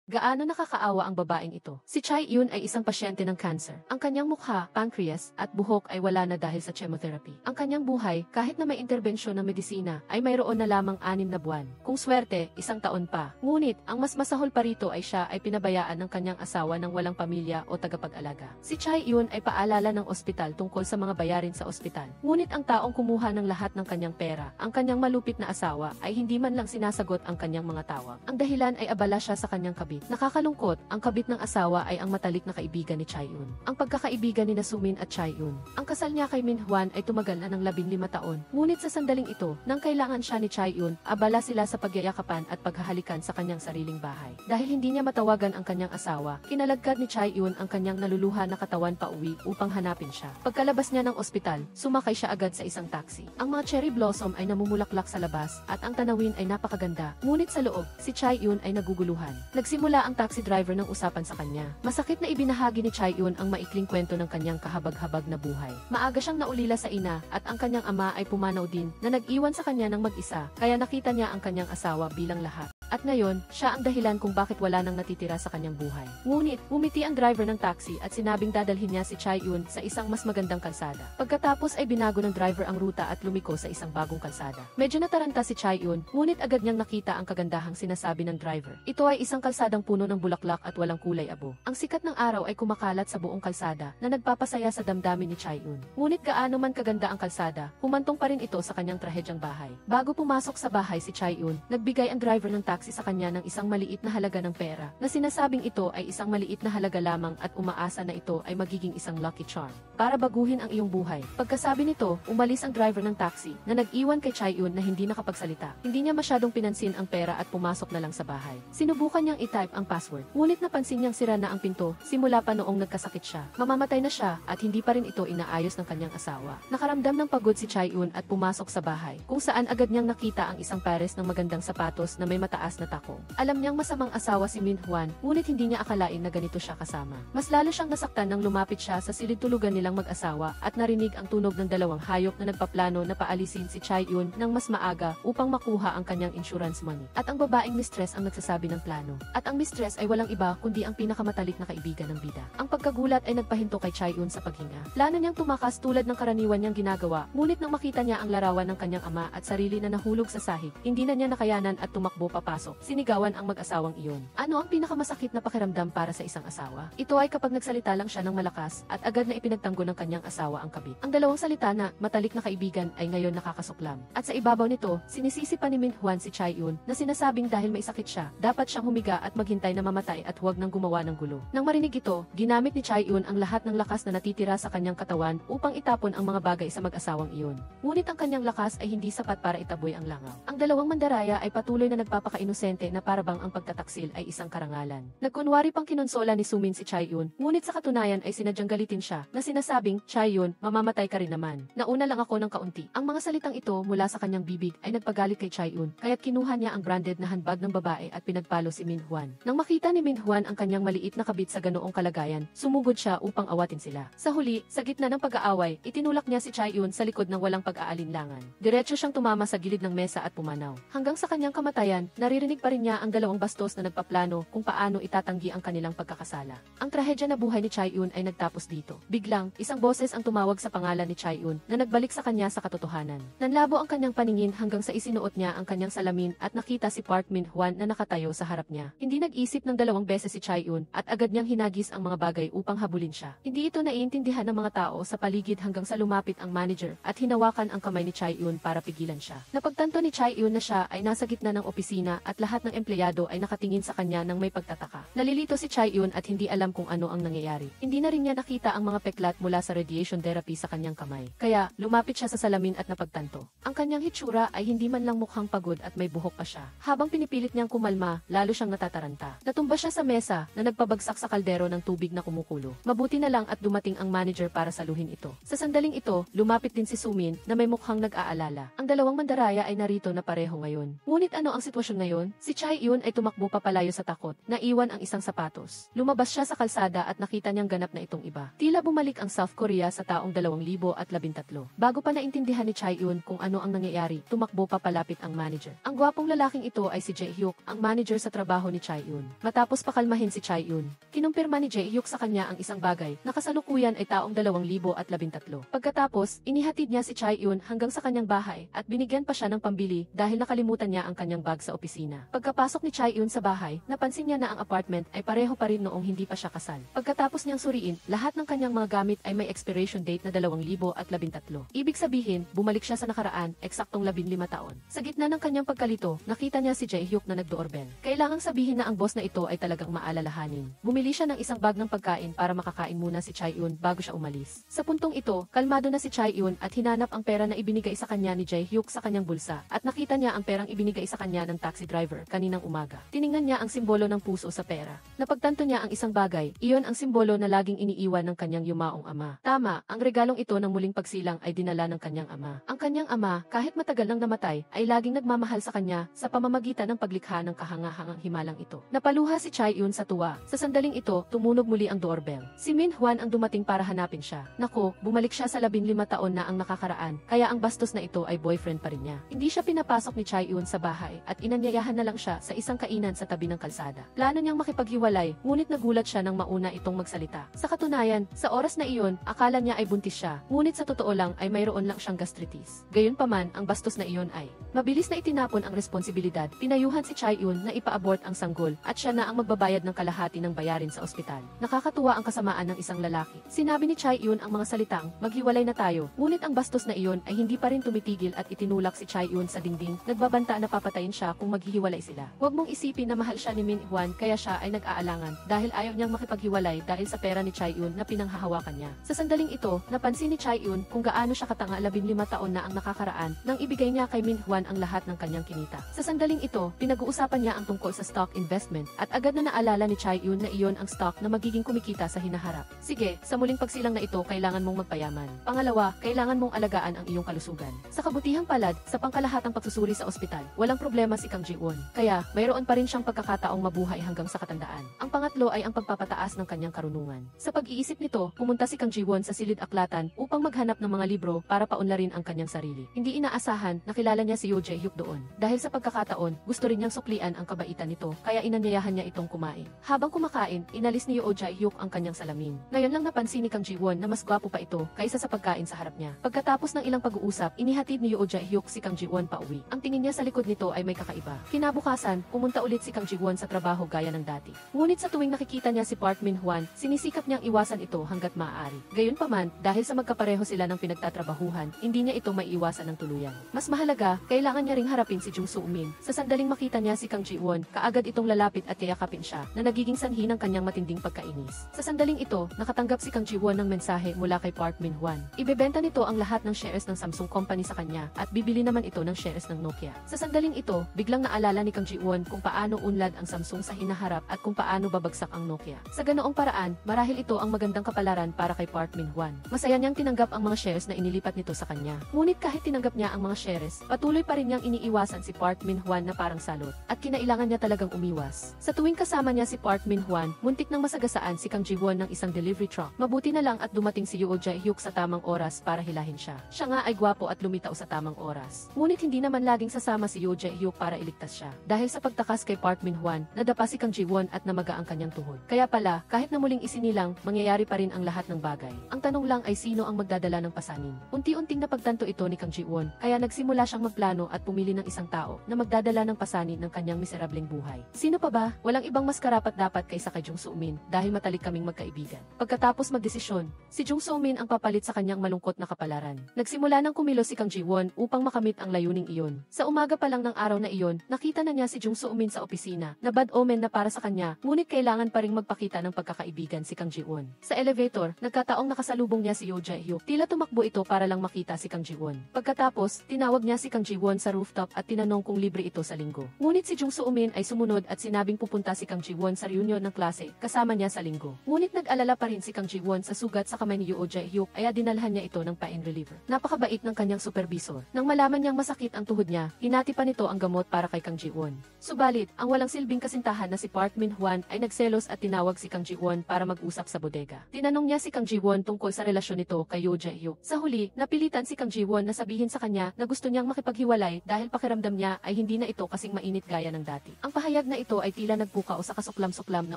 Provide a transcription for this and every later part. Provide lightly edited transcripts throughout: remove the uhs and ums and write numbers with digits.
Gaano nakakaawa ang babaeng ito. Si Chai Yun ay isang pasyente ng cancer. Ang kanyang mukha, pancreas, at buhok ay wala na dahil sa chemotherapy. Ang kanyang buhay, kahit na may interbensyon ng medisina, ay mayroon na lamang 6 na buwan. Kung swerte, 1 taon pa. Ngunit, ang mas masahol pa rito ay siya ay pinabayaan ng kanyang asawa ng walang pamilya o tagapag-alaga. Si Chai Yun ay paalala ng ospital tungkol sa mga bayarin sa ospital. Ngunit ang taong kumuha ng lahat ng kanyang pera, ang kanyang malupit na asawa, ay hindi man lang sinasagot ang kanyang mga tawag. Ang dahilan ay abala siya sa kanyang kabit. Nakakalungkot, ang kabit ng asawa ay ang matalik na kaibigan ni Chai Yun. Ang pagkakaibigan ni Sumin at Chai Yun. Ang kasal niya kay Min Hwan ay tumagal na ng 15 taon. Ngunit sa sandaling ito, nang kailangan siya ni Chai Yun, abala sila sa pagyayakapan at paghahalikan sa kanyang sariling bahay. Dahil hindi niya matawagan ang kanyang asawa, kinalagkad ni Chai Yun ang kanyang naluluha na katawan pauwi upang hanapin siya. Pagkalabas niya ng ospital, sumakay siya agad sa isang taxi. Ang mga cherry blossom ay namumulaklak sa labas at ang tanawin ay napakaganda. Ngunit sa loob, si Chai Yun ay naguguluhan. Nagsimula ang taxi driver ng usapan sa kanya. Masakit na ibinahagi ni Chai Yun ang maikling kwento ng kanyang kahabag-habag na buhay. Maaga siyang naulila sa ina at ang kanyang ama ay pumanaw din na nag-iwan sa kanya ng mag-isa, kaya nakita niya ang kanyang asawa bilang lahat. At ngayon, siya ang dahilan kung bakit wala nang natitira sa kanyang buhay. Ngunit, umiti ang driver ng taxi at sinabing dadalhin niya si Chai Yun sa isang mas magandang kalsada. Pagkatapos ay binago ng driver ang ruta at lumiko sa isang bagong kalsada. Medyo nataranta si Chai Yun, ngunit agad niyang nakita ang kagandahang sinasabi ng driver. Ito ay isang kalsadang puno ng bulaklak at walang kulay abo. Ang sikat ng araw ay kumakalat sa buong kalsada na nagpapasaya sa damdamin ni Chai Yun. Ngunit gaano man kaganda ang kalsada, humantong pa rin ito sa kanyang trahedyang bahay. Bago pumasok sa bahay si Chai Yun, nagbigay ang driver ng taxi sa kanya ng isang maliit na halaga ng pera, na sinasabing ito ay isang maliit na halaga lamang at umaasa na ito ay magiging isang lucky charm para baguhin ang iyong buhay. Pagkasabi nito, umalis ang driver ng taxi na nag-iwan kay Chai Yun na hindi nakapagsalita. Hindi niya masyadong pinansin ang pera at pumasok na lang sa bahay. Sinubukan niyang i-type ang password, ngunit napansin niyang sira na ang pinto simula pa noong nagkasakit siya. Mamamatay na siya at hindi pa rin ito inaayos ng kanyang asawa. Nakaramdam ng pagod si Chai Yun at pumasok sa bahay, kung saan agad niyang nakita ang isang pares ng magandang sapatos na may mataas na tako. Alam niyang masamang asawa si Min Hwan, ngunit hindi niya akalain na ganito siya kasama. Mas lalo siyang nasaktan nang lumapit siya sa silid tulugan nilang mag-asawa at narinig ang tunog ng dalawang hayop na nagpaplano na paalisin si Chai Yun ng mas maaga upang makuha ang kanyang insurance money. At ang babaeng mistress ang nagsasabi ng plano. At ang mistress ay walang iba kundi ang pinakamatalik na kaibigan ng bida. Ang pagkagulat ay nagpahinto kay Chai Yun sa paghinga. Plano niyang tumakas tulad ng karaniwan niyang ginagawa, ngunit nang makita niya ang larawan ng kanyang ama at sarili na nahulog sa sahig, hindi na niya nakayanan at tumakbo papasok. Sinigawan ang mag-asawang iyon. Ano ang pinakamasakit na pakiramdam para sa isang asawa? Ito ay kapag nagsalita lang siya ng malakas at agad na ipinagtanggol ng kanyang asawa ang kabit. Ang dalawang salita na matalik na kaibigan ay ngayon nakakasuklam. At sa ibabaw nito, sinisisi pa ni Min Hwan si Chai Yun na sinasabing dahil may sakit siya, dapat siyang humiga at maghintay na mamatay at huwag nang gumawa ng gulo. Nang marinig ito, ginamit ni Chai Yun ang lahat ng lakas na natitira sa kanyang katawan upang itapon ang mga bagay sa mag-asawang iyon. Ngunit ang kanyang lakas ay hindi sapat para itaboy ang langaw. Ang dalawang mandaraya ay patuloy na nagpapaka-inosente na parabang ang pagtataksil ay isang karangalan. Nagkunwari pang kinonsola ni Sumin si Chai Yun, ngunit sa katunayan ay sinadyang galitin siya na sinasabing, Chai Yun, mamamatay ka rin naman. Nauna lang ako ng kaunti. Ang mga salitang ito mula sa kanyang bibig ay nagpagalit kay Chai Yun, kaya't kinuha niya ang branded na handbag ng babae at pinagpalo si Min Hwan. Nang makita ni Min Hwan ang kanyang maliit na kabit sa ganoong kalagayan, sumugod siya upang awatin sila. Sa huli, sa gitna ng pag-aaway, itinulak niya si Chai Yun sa likod ng walang pag-aalinlangan. Diretso siyang tumama sa gilid ng mesa at pumanaw. Hanggang sa kanyang kamatayan, naririnig pa rin niya ang dalawang bastos na nagpaplano kung paano itatanggi ang kanilang pagkakasala. Ang trahedya na buhay ni Chai Yun ay nagtapos dito. Biglang, isang boses ang tumawag sa pangalan ni Chai Yun na nagbalik sa kanya sa katotohanan. Nanlabo ang kanyang paningin hanggang sa isinuot niya ang kanyang salamin at nakita si Park Min Hwan na nakatayo sa harap niya. Hindi nag-isip ng 2 beses si Chai Yun at agad niyang hinagis ang mga bagay upang habulin siya. Hindi ito naiintindihan ng mga tao sa paligid hanggang sa lumapit ang manager at hinawakan ang kamay ni Chai Yun para pigilan siya. Napagtanto ni Chai Yun na siya ay nasa gitna ng opisina at lahat ng empleyado ay nakatingin sa kanya ng may pagtataka. Nalilito si Chai Yun at hindi alam kung ano ang nangyayari. Hindi na rin niya nakita ang mga peklat mula sa radiation therapy sa kanyang kamay. Kaya, lumapit siya sa salamin at napagtanto. Ang kanyang hitsura ay hindi man lang mukhang pagod at may buhok pa siya. Habang pinipilit niyang kumalma, lalo siyang natataranta. Natumba siya sa mesa na nagpabagsak sa kaldero ng tubig na kumukulo. Mabuti na lang at dumating ang manager para saluhin ito. Sa sandaling ito, lumapit din si Sumin na may mukhang nag-aalala. Ang dalawang mandaraya ay narito na pareho ngayon. Ngunit ano ang sitwasyon ngayon? ngayon, si Chae-yoon ay tumakbo papalayo sa takot, naiwan ang isang sapatos. Lumabas siya sa kalsada at nakita niyang ganap na itong iba. Tila bumalik ang South Korea sa taong 2013. Bago pa naintindihan ni Chae-yoon kung ano ang nangyayari, tumakbo papalapit ang manager. Ang gwapong lalaking ito ay si Jae-hyuk, ang manager sa trabaho ni Chae-yoon. Matapos pakalmahin si Chae-yoon, kinumpirma ni Jae-hyuk sa kanya ang isang bagay na kasalukuyan ay taong 2013. Pagkatapos, inihatid niya si Chae-yoon hanggang sa kanyang bahay at binigyan pa siya ng pambili dahil nakalimutan niya ang kanyang bag sa opisina. Pagkapasok ni Chae-yoon sa bahay, napansin niya na ang apartment ay pareho pa rin noong hindi pa siya kasal. Pagkatapos niyang suriin, lahat ng kanyang mga gamit ay may expiration date na 2013. Ibig sabihin, bumalik siya sa nakaraan, eksaktong 15 taon. Sa gitna ng kanyang pagkalito, nakita niya si Jae-hyuk na nag-doorbell. Kailangang sabihin na ang boss na ito ay talagang maalalahanin. Bumili siya ng isang bag ng pagkain para makakain muna si Chae-yoon bago siya umalis. Sa puntong ito, kalmado na si Chae-yoon at hinanap ang pera na ibinigay sa kanya ni Jae-hyuk sa kanyang bulsa at nakita niya ang perang ibinigay sa kanya ng taxi driver kaninang umaga. Tiningnan niya ang simbolo ng puso sa pera. Napagtanto niya ang isang bagay, iyon ang simbolo na laging iniiwan ng kanyang yumaong ama. Tama, ang regalong ito ng muling pagsilang ay dinala ng kanyang ama. Ang kanyang ama, kahit matagal nang namatay, ay laging nagmamahal sa kanya sa pamamagitan ng paglikha ng kahangahangang himalang ito. Napaluha si Chae-yoon sa tuwa. Sa sandaling ito, tumunog muli ang doorbell. Si Min-hwan ang dumating para hanapin siya. Nako, bumalik siya sa 15 taon na ang nakakaraan, kaya ang bastos na ito ay boyfriend pa rin niya. Hindi siya pinapasok ni Chae-yoon sa bahay at inanyayahan na lang siya sa isang kainan sa tabi ng kalsada. Plano niyang makipaghiwalay, ngunit nagulat siya nang mauna itong magsalita. Sa katunayan, sa oras na iyon, akala niya ay buntis siya, ngunit sa totoo lang ay mayroon lang siyang gastritis. Gayunpaman, ang bastos na iyon ay mabilis na itinapon ang responsibilidad. Pinayuhan si Chae-yoon na ipa-abort ang sanggol at siya na ang magbabayad ng kalahati ng bayarin sa ospital. Nakakatuwa ang kasamaan ng isang lalaki. Sinabi ni Chae-yoon ang mga salitang, maghiwalay na tayo, ngunit ang bastos na iyon ay hindi pa rin tumitigil at itinulak si Chae-yoon sa dingding, nagbabanta na papatayin siya kung maghihiwalay sila. Huwag mong isipin na mahal siya ni Min-hwan kaya siya ay nag-aalangan dahil ayaw niyang makipaghiwalay dahil sa pera ni Chae-yoon na pinanghahawakan niya. Sa sandaling ito, napansin ni Chae-yoon kung gaano siya katanga 15 taon na ang nakakaraan nang ibigay niya kay Min-hwan ang lahat ng kanyang kinita. Sa sandaling ito, pinag-uusapan niya ang tungkol sa stock investment at agad na naalala ni Chae-yoon na iyon ang stock na magiging kumikita sa hinaharap. Sige, sa muling pagsilang na ito kailangan mong magpayaman. Pangalawa, kailangan mong alagaan ang iyong kalusugan. Sa kabutihang palad, sa pangkalahatang pagsusuri sa ospital, walang problema si Kang Ji-won. Kaya, mayroon pa rin siyang pagkakataong mabuhay hanggang sa katandaan. Ang pangatlo ay ang pagpapataas ng kanyang karunungan. Sa pag-iisip nito, pumunta si Kang Ji-won sa silid-aklatan upang maghanap ng mga libro para paunlarin ang kanyang sarili. Hindi inaasahan, nakilala niya si Yoo Jae-hyuk doon. Dahil sa pagkakataon, gusto rin niyang suklian ang kabaitan nito, kaya inanyayahan niya itong kumain. Habang kumakain, inalis ni Yoo Jae-hyuk ang kanyang salamin. Ngayon lang napansin ni Kang Ji-won na mas gwapo pa ito kaysa sa pagkain sa harap niya. Pagkatapos ng ilang pag-uusap, inihatid ni Yoo Jae-hyuk si Kang Ji-won pauwi. Ang tingin niya sa likod nito ay may kakaiba. Kinabukasan, pumunta ulit si Kang Ji-won sa trabaho gaya ng dati. Ngunit sa tuwing nakikita niya si Park Min-hwan, sinisikap niyang iwasan ito hanggat maaari. Gayunpaman, dahil sa magkapareho sila ng pinagtatrabahuhan, hindi niya ito maiiwasan ng tuluyan. Mas mahalaga, kailangan niya ring harapin si Jung Soo-min. Sa sandaling makita niya si Kang Ji-won, kaagad itong lalapit at yayakapin siya, na nagiging sanhi ng kanyang matinding pagkainis. Sa sandaling ito, nakatanggap si Kang Ji-won ng mensahe mula kay Park Min-hwan. Ibebenta nito ang lahat ng shares ng Samsung Company sa kanya, at bibili naman ito ng shares ng Nokia. Sa sandaling ito, biglang naalala ni Kang Ji-won kung paano unlad ang Samsung sa hinaharap at kung paano babagsak ang Nokia. Sa ganoong paraan, marahil ito ang magandang kapalaran para kay Park Min-hwan. Masaya niyang tinanggap ang mga shares na inilipat nito sa kanya. Ngunit kahit tinanggap niya ang mga shares, patuloy pa rin niyang iniiwasan si Park Min-hwan na parang salot, at kinailangan niya talagang umiwas. Sa tuwing kasama niya si Park Min-hwan, muntik nang masagasaan si Kang Ji-won ng isang delivery truck. Mabuti na lang at dumating si Yoo Jae-hyuk sa tamang oras para hilahin siya. Siya nga ay gwapo at lumitaw sa tamang oras. Ngunit hindi naman laging sasama si Yoo Jae-hyuk para iligtas siya. Dahil sa pagtakas kay Park Min-hwan, nadapa si Kang Ji-won at namaga ang kanyang tuhod. Kaya pala, kahit na muling isinilang, mangyayari pa rin ang lahat ng bagay. Ang tanong lang ay sino ang magdadala ng pasanin. Unti-unting napagtanto ito ni Kang Ji-won, kaya nagsimula siyang magplano at pumili ng isang tao na magdadala ng pasanin ng kanyang miserableng buhay. Sino pa ba? Walang ibang mas karapat-dapat kaysa kay Jung Soo-min dahil matalik kaming magkaibigan. Pagkatapos magdesisyon, si Jung Soo-min ang papalit sa kanyang malungkot na kapalaran. Nagsimula ng kumilos si Kang Ji-won upang makamit ang layuning iyon. Sa umaga pa lang ng araw na iyon, nakita na niya si Jung Soo-min sa opisina, na bad omen na para sa kanya, ngunit kailangan pa ring magpakita ng pagkakaibigan si Kang Ji-won. Sa elevator, nagkataong nakasalubong niya si Yoo Jae-hyuk. Tila tumakbo ito para lang makita si Kang Ji-won. Pagkatapos, tinawag niya si Kang Ji-won sa rooftop at tinanong kung libre ito sa linggo. Ngunit si Jung Soo-min ay sumunod at sinabing pupunta si Kang Ji-won sa reunion ng klase, kasama niya sa linggo. Ngunit nag-alala pa rin si Kang Ji-won sa sugat sa kamay ni Yoo Jae-hyuk, kaya dinalhan niya ito ng pain reliever. Napakabait ng kanyang supervisor. Nang malaman niyang masakit ang tuhod niya, hinati pa nito ang gamot para kay Kang Ji-won. Subalit, ang walang silbing kasintahan na si Park Min-hwan ay nagselos at tinawag si Kang Ji-won para mag-usap sa bodega. Tinanong niya si Kang Ji-won tungkol sa relasyon nito kay Yoo Jae-hyuk. Sa huli, napilitan si Kang Ji-won na sabihin sa kanya na gusto niyang makipaghiwalay dahil pakiramdam niya ay hindi na ito kasing mainit gaya ng dati. Ang pahayag na ito ay tila nagpukaw sa kasuklam-suklam na